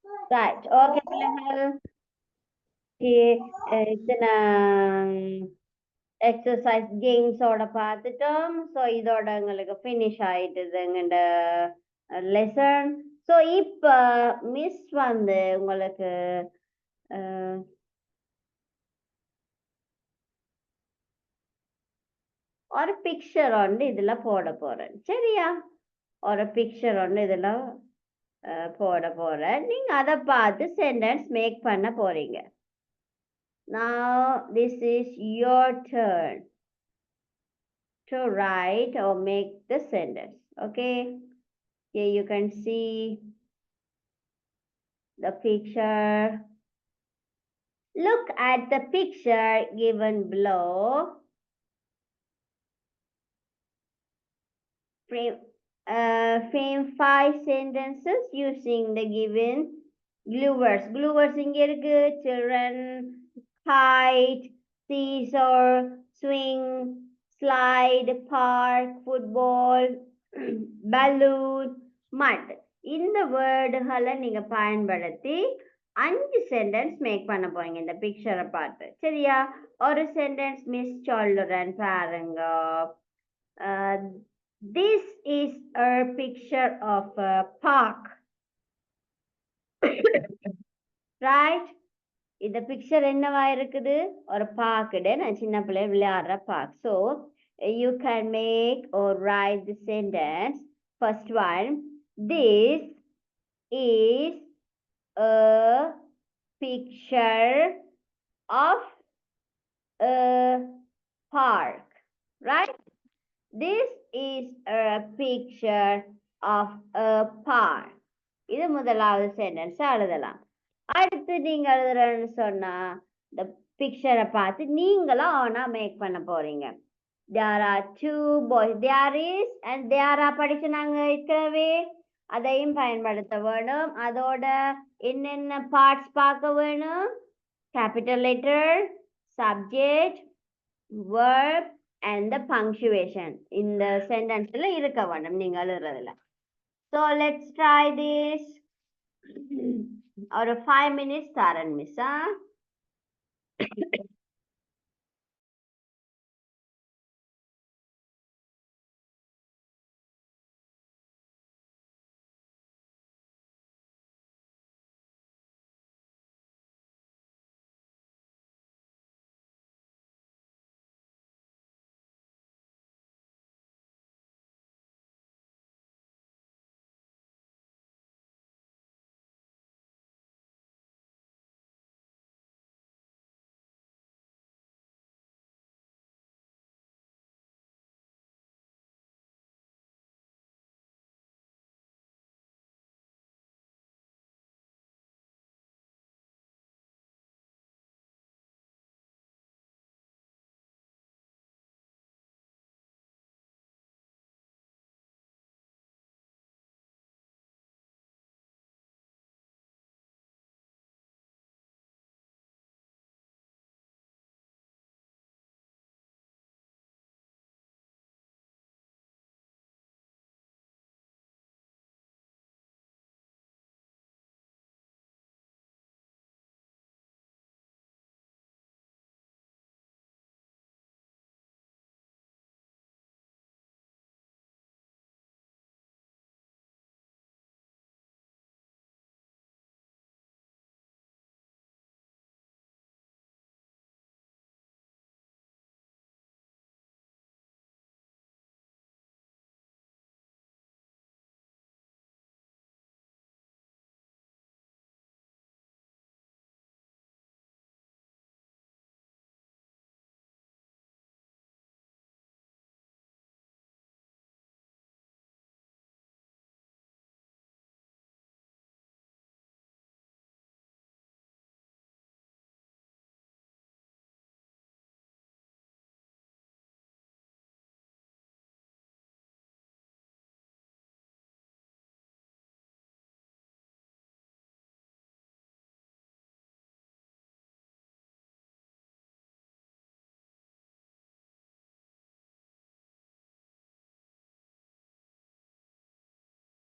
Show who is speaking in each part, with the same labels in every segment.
Speaker 1: Right. Okay, பிள்ளைகள். இத்தனை exercise கேம்ஸோட பார்த்துட்டோம். ஸோ இதோட எங்களுக்கு ஃபினிஷ் ஆயிட்டுது எங்கள்ட லெசன். ஸோ இப்போ மிஸ் வந்து உங்களுக்கு அஹ், ஒரு பிக்சர் ஒன்று இதுல போட போறேன். சரியா? ஒரு பிக்சர் ஒன்று இதுல போட போறேன். நீங்க அதை பார்த்து சென்டென்ஸ் மேக் பண்ண போறீங்க. Now this is your turn to write or make the sentence. Okay, here you can see the picture. Look at the picture given below. Frame 5 sentences using the given glue words. Glue words இங்க இருக்கு. Children, kite, seesaw, swing, slide, park, football, balloon, mud. இந்த வேர்டுகளை நீங்க பயன்படுத்தி 5 sentence make பண்ண போறீங்க இந்த பிக்சரை பார்த்து. சரியா? ஒரு சென்டென்ஸ் மிஸ் சொல்லுறேன் பாருங்க. This is a picture of a park. Right? இந்த பிக்சர் என்னவா இருக்குது? ஒரு பார்க். நான் சின்ன பிள்ளை விளையாடுற park. So you can make or write the sentence. First one, this is a picture of a park. Right? This is a picture of a park. இது முதலாவது சென்டென்ஸ் எழுதலாம். அடுத்து நீங்க எழுதுறேன்னு சொன்னா இந்த பிக்சரை பார்த்து நீங்களும் ஆனா மேக் பண்ண போறீங்க. There are two boys. There is and there are படிச்சு நாங்க இருக்கவே அதையும் பயன்படுத்த வேணும். அதோட என்னென்ன பார்ட்ஸ் பார்க்க வேணும்? Capital letter, subject, verb and the punctuation இந்த சென்டென்ஸ்ல இருக்க வேணும் நீங்க எழுதுறதுல. So let's try this. ஒரு 5 minutes தரேன் miss.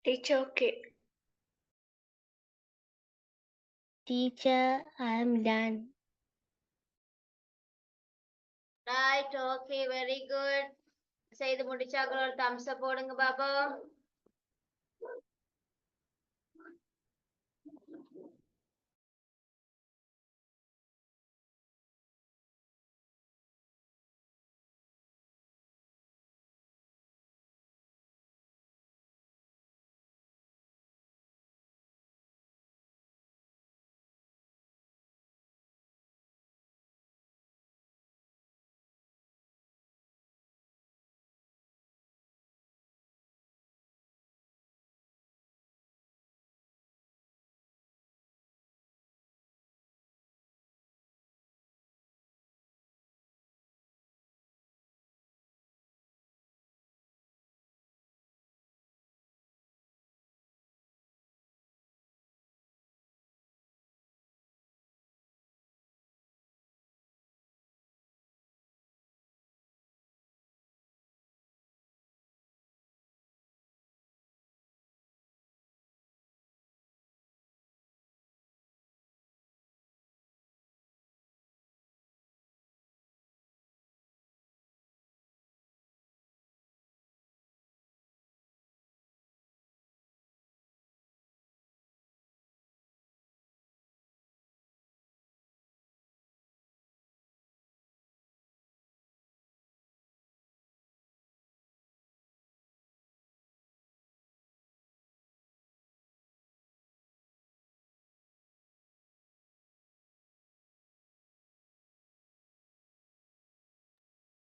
Speaker 2: Teacher, okay. Teacher, I'm done.
Speaker 1: Right, okay, very good. செய்து முடிச்சாக்கள் ஒரு thumbs up போடுங்க Baba.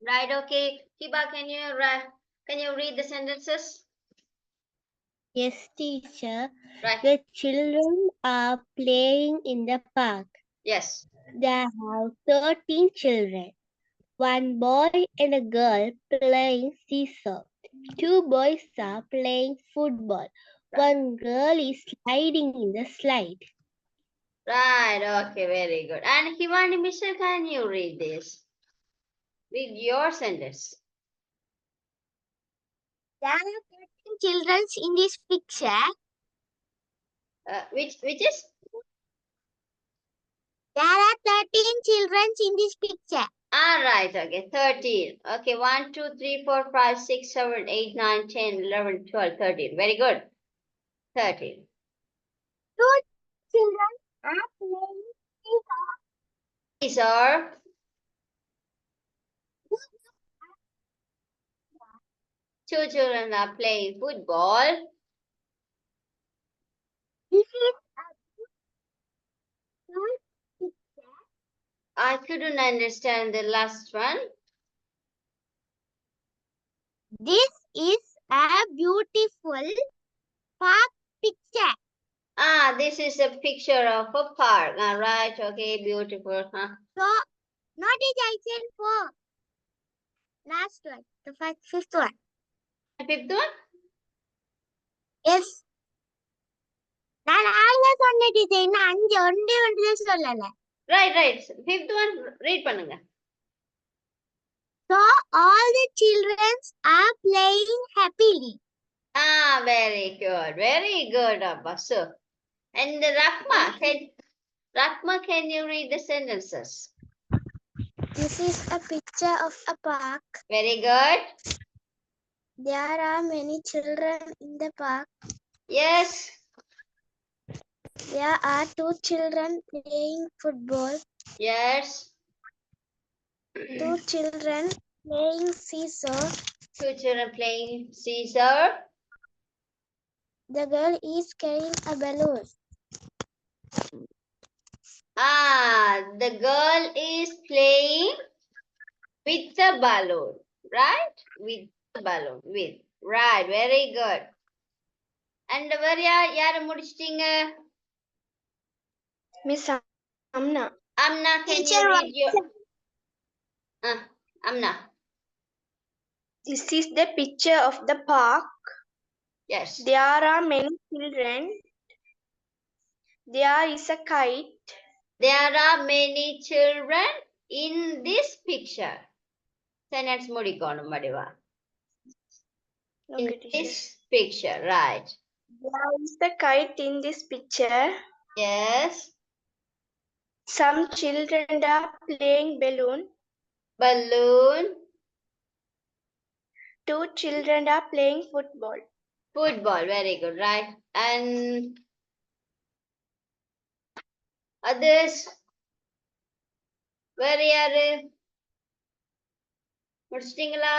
Speaker 1: Right, okay. Hiba, can you read the sentences?
Speaker 2: Yes, teacher.
Speaker 1: Right.
Speaker 2: The children are playing in the park.
Speaker 1: Yes.
Speaker 2: There are 13 children. One boy and a girl playing seesaw. Two boys are playing football. One girl is sliding in the slide.
Speaker 1: Right, okay, very good. And Hivani Michelle, can you read this? Read your sentence.
Speaker 2: There are 13 children in this picture.
Speaker 1: Which is?
Speaker 2: There are 13 children in this picture.
Speaker 1: Ah, right, okay, 13. Okay, 1, 2, 3, 4, 5, 6, 7, 8, 9, 10, 11, 12, 13. Very good. 13.
Speaker 2: Two children are playing seesaw.
Speaker 1: These are two children are playing football.
Speaker 2: This is a beautiful picture.
Speaker 1: I couldn't understand the last one.
Speaker 2: This is a beautiful park picture.
Speaker 1: Ah, this is a picture of a park. Ah, right, okay, beautiful. Huh?
Speaker 2: So, not is I said four. Last one, the fifth one.
Speaker 1: Fifth one?
Speaker 2: Yes. நான் நாலுல சொன்னது இது இன்னும் அஞ்சு ஒன்றே சொல்லல.
Speaker 1: Right, right. Fifth one, read பண்ணுங்க.
Speaker 2: So all the children are playing happily.
Speaker 1: Ah, very good. Very good, Abba. So, and Rakma, can you read the sentences?
Speaker 2: This is a picture of a park.
Speaker 1: Very good.
Speaker 2: There are many children in the park.
Speaker 1: Yes.
Speaker 2: There are two children playing football.
Speaker 1: Yes.
Speaker 2: Two children playing seesaw.
Speaker 1: Two children playing seesaw.
Speaker 2: The girl is carrying a balloon.
Speaker 1: Ah, the girl is playing with the balloon, right? With the balloon, with. Right, very good. And where யாரை முடிச்சிட்டீங்க?
Speaker 2: Miss Amna.
Speaker 1: Amna, can
Speaker 2: Teacher,
Speaker 1: you read your... Amna.
Speaker 2: This is the picture of the park.
Speaker 1: Yes.
Speaker 2: There are many children. There is a kite.
Speaker 1: There are many children in this picture. Sentence முடிக்கணும் வடிவா. In this picture, right.
Speaker 2: There is a kite in this picture.
Speaker 1: Yes.
Speaker 2: Some children are playing balloon.
Speaker 1: Balloon.
Speaker 2: Two children are playing football.
Speaker 1: Football. Very good, right? And others? வேற யாரு முடிச்சிட்டீங்களா?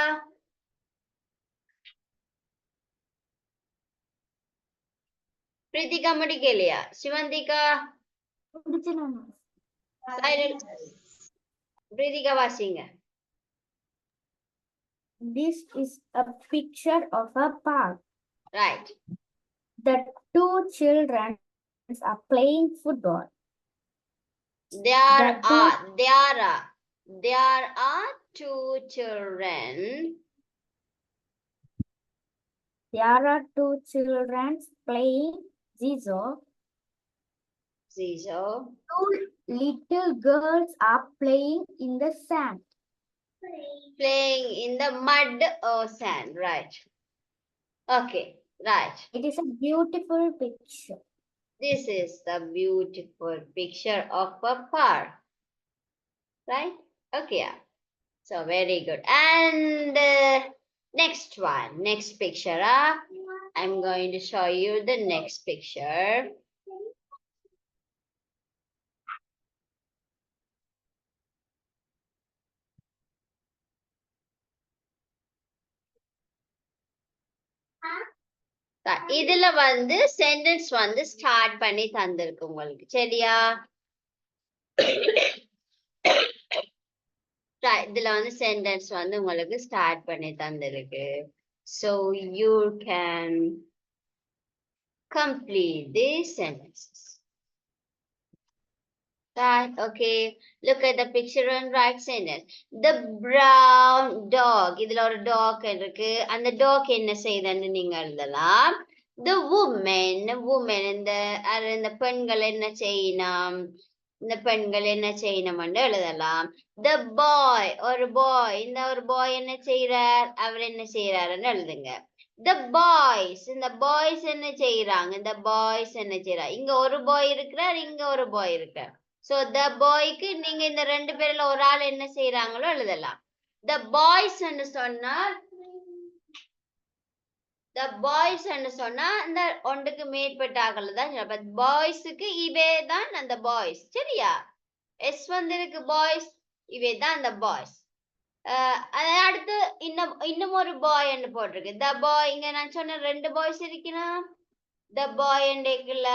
Speaker 1: பிரீத்திகா முடிக்கலையா? சிவந்திகா? பிரீத்திகா வாசிங்க.
Speaker 2: This is a picture of a park.
Speaker 1: Right.
Speaker 2: The two children are playing football.
Speaker 1: There are two children.
Speaker 2: There are two children playing Zizo. Two little girls are playing in the sand.
Speaker 1: Playing in the mud or sand, right? Okay, right.
Speaker 2: It is a beautiful picture.
Speaker 1: This is the beautiful picture of a park, right? Okay, yeah. So very good. And next one, next picture. I'm going to show you the next picture. இதுல வந்து sentence வந்து start பண்ணி தந்திருக்கு உங்களுக்கு சரியா? இதுல வந்து sentence வந்து உங்களுக்கு ஸ்டார்ட் பண்ணி தந்திருக்கு. So you can complete these sentences. Right, okay. Look at the picture and write sentence. The brown dog. இதுல ஒரு dog இருக்கு. அந்த dog என்ன செய்யுதுன்னு நீங்க எழுதலாம். The woman இந்த பெண்கள் என்ன செய்யணும்? இந்த பெண்கள் என்ன செய்யணும்னு எழுதலாம். The boy ஒரு boy. இந்த ஒரு boy என்ன செய்யறார்? அவர் என்ன செய்யறாருன்னு எழுதுங்க. The boys இந்த boys என்ன செய்யறாங்க? இந்த boys என்ன செய்யறாங்க? இங்க ஒரு boy இருக்கிறார், இங்க ஒரு boy இருக்கார். So the boyக்கு நீங்க இந்த ரெண்டு பேர்ல ஒரு ஆள் என்ன செய்யறாங்களோ எழுதலாம். The boys என்று சொன்னால் இந்த ஒன்றுக்கு மேற்பட்ட ஆகல தான் பாய்ஸுக்கு இவே தான் அந்த பாய்ஸ் சரியா? எஸ் வந்திருக்கு பாய்ஸ், இவே தான் அந்த பாய்ஸ். அடுத்து இன்னும் ஒரு பாய் என்று போட்டிருக்கு. த பாய் இங்க நான் சொன்ன ரெண்டு பாய்ஸ் இருக்கணும். த பாய் அண்டேக்குள்ள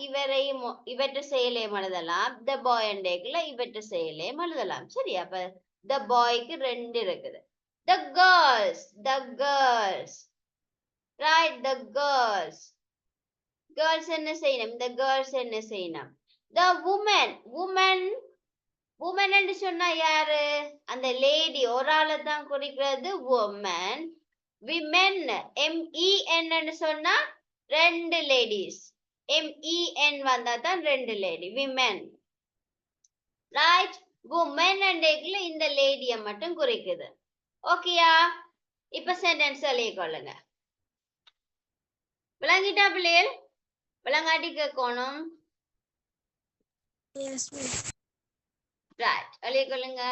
Speaker 1: இவரையும் இவற்ற செயலையும் எழுதலாம். த பாய் அண்டேக்குள்ள இவற்ற செயலையும் எழுதலாம் சரியா? அப்ப த பாய்க்கு ரெண்டு இருக்குது. The girls right, the girls என்ன செய்யணும்? இந்த கேர்ள்ஸ் என்ன செய்யணும்? The woman என்று சொன்னா யாரு? அந்த லேடி ஒரு ஆளை தான் குறிக்கிறது woman. women MEN என்று சொன்னா ரெண்டு லேடிஸ். MEN வந்தா தான் ரெண்டு லேடி women. right, woman அண்டேக்குள்ள இந்த லேடியை மட்டும் குறிக்குது. ஓகேயா? இப்ப சென்டென்ஸ் எழுதிக்கொள்ளுங்க. விளங்கிட்டா பிள்ளைகள்? விளங்காட்டி கேட்கணும். ரைட், எழுதிக்கொள்ளுங்க.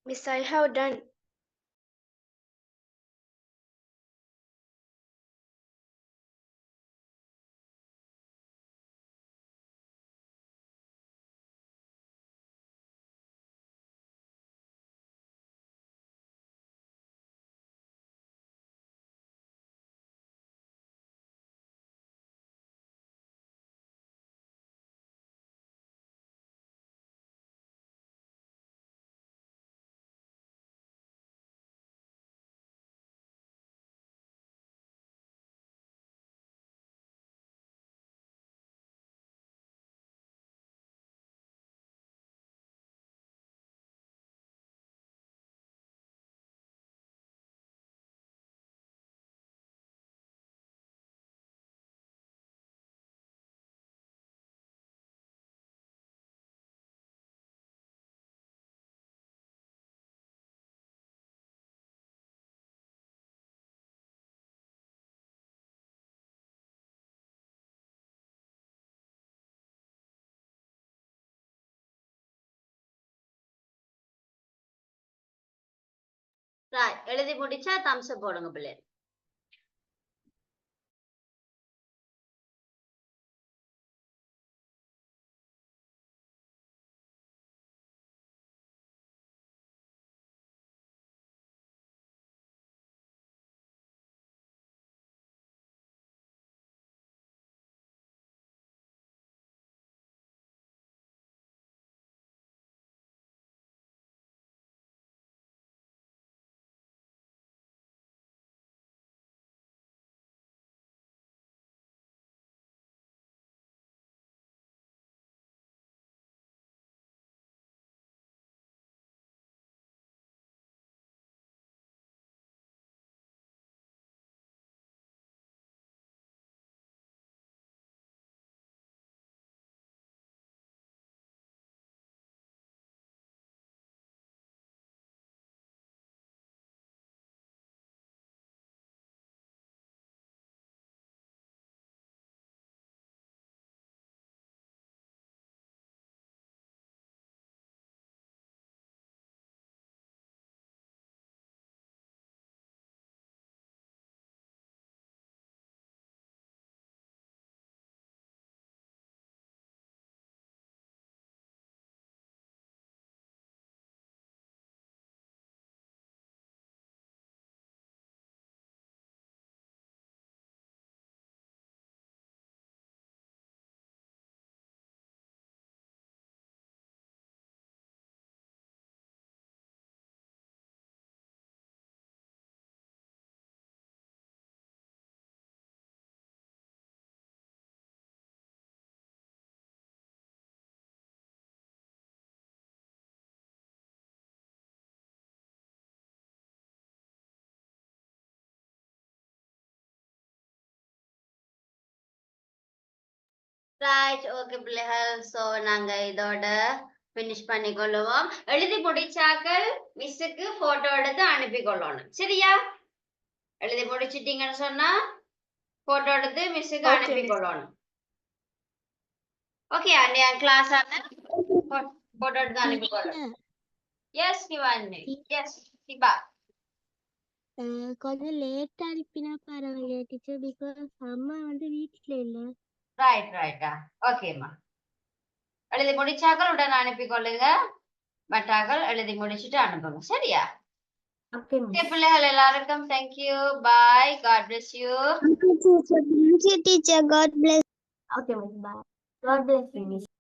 Speaker 2: Miss, I have done.
Speaker 1: Right, எழுதி முடிச்சா தம்ஸ் அப் போடுங்க பிள்ளை. ரைட், ஓகே பிள்ளைகள். சோ நாங்க இதோட finish பண்ணிக்கொள்ளுவோம். எழுதி முடிச்சாக்கள் மிஸ்ஸுக்கு போட்டோ எடுத்து அனுப்பி கொள்ளணும். சரியா? எழுதி முடிச்சிட்டீங்கன்னு சொன்னா போட்டோ எடுத்து மிஸ்ஸுக்கு அனுப்பி கொள்ளணும். ஓகே, அண்ட் என் கிளாஸ் போட்டோ எடுத்து அனுப்பி கொள்ளணும். Yes Shivani, yes Siva.
Speaker 2: கொஞ்சம் லேட் அனுப்பினா பரவாயில்ல டீச்சர், பிகாஸ் அம்மா வந்து வீட்ல இல்ல.
Speaker 1: ரைட் ரைட்டா, ஓகேம்மா. எழுதி முடிச்சாக்கள் உடனே அனுப்பி கொள்ளுங்க. மற்றாக்கள் எழுதி முடிச்சுட்டு அனுப்புங்க. சரியா?
Speaker 2: ஓகே
Speaker 1: பிள்ளைகள் எல்லாருக்கும் thank you, bye, God bless you.
Speaker 2: teacher, God bless. Okay, bye. God bless you.